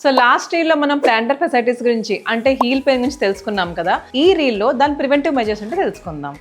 So last reel లో మనం planter facilities గురించి అంటే హీల్ పెయిన్ గురించి తెలుసుకున్నాం కదా. ఈ రీల్ లో దాని ప్రివెంటివ్ మెజర్స్ అంటే తెలుసుకుందాం.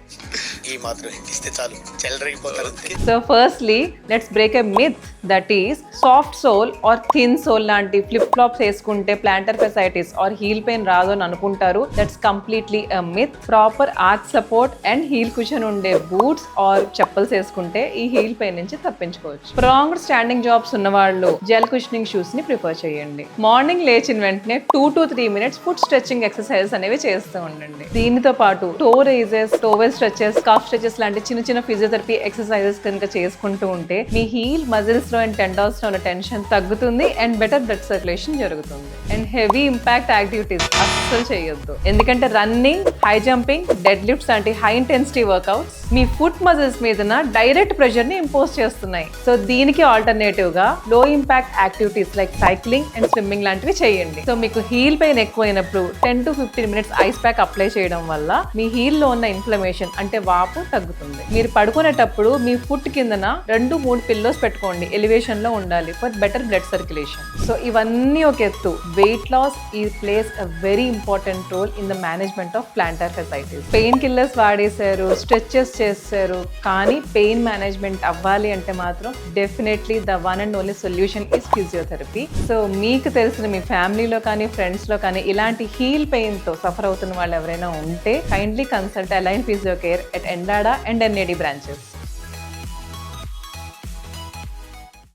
ఈ మాత్రం ఇస్తే చాలు చెల్లరగిపోతారు. So firstly let's break a myth that is soft sole or thin sole లాంటి ఫ్లిప్ ఫ్లాప్స్ వేసుకుంటే plantar fasciitis or heel pain రాదు అని అనుకుంటారు. That's completely a myth. Proper arch support and heel cushion ఉండే బూట్స్ ఆర్ చెప్పల్స్ వేసుకుంటే ఈ heel pain నుంచి తప్పించుకోవచ్చు. స్ట్రాంగ్ స్టాండింగ్ జాబ్స్ ఉన్న వాళ్ళు జెల్ కుషనింగ్ షూస్ ని ప్రిఫర్ చేయండి. మార్నింగ్ లేచిన వెంటనే 2 to 3 minutes foot stretching exercises అనేవి చేస్తూ ఉండండి. దీనితో పాటు toe raises, towel stretches, calf stretches లాంటి చిన్న చిన్న ఫిజియోథెరపీ ఎక్సర్సైజెస్ కనుక చేసుకుంటూ ఉంటే మీ హీల్ మజిల్స్ లో అండ్ టెండాల్స్ లో ఉన్న టెన్షన్ తగ్గుతుంది అండ్ బెటర్ బ్లడ్ సర్క్యులేషన్ జరుగుతుంది. అండ్ హెవీ ఇంపాక్ట్ యాక్టివిటీస్ అస్సలు చేయొద్దు, ఎందుకంటే running, high jumping, deadlifts లాంటి హై ఇంటెన్సిటీ వర్కౌట్స్ మీ ఫుట్ మజిల్స్ మీద డైరెక్ట్ ప్రెషర్ ని ఇంపోజ్ చేస్తున్నాయి. సో దీనికి ఆల్టర్నేటివ్ గా లో impact activities like cycling and swimming లాంటివి చేయండి. సో మీకు హీల్ పెయిన్ ఎక్కువైనప్పుడు 10 to 15 minutes ice pack apply చేయడం వల్ల మీ హీల్ లో ఉన్న ఇన్ఫ్లమేషన్ అంటే వాపు తగ్గుతుంది. మీరు పడుకునేటప్పుడు మీ ఫుట్ కిందన 2-3 పిల్లోస్ పెట్టుకోండి. ఎలివేషన్ లో ఉండాలి for better blood circulation. So ఇవన్నీ ఒక ఎత్తు. వెయిట్ లాస్ ఈ plays a very important role in the management of plantar fasciitis. Painkillers వాడేశారు, స్ట్రెచెస్ చేశారు, కానీ పెయిన్ మేనేజ్మెంట్ అవ్వాలి అంటే మాత్రం definitely the one and only solution is physiotherapy. So మీకు తెలిసిన మీ ఫ్యామిలీలో కానీ ఫ్రెండ్స్ లో కానీ ఇలాంటి హీల్ పెయిన్ తో సఫర్ అవుతున్న వాళ్ళు ఎవరైనా ఉంటే kindly consult align physio care at Endada and NAD branches.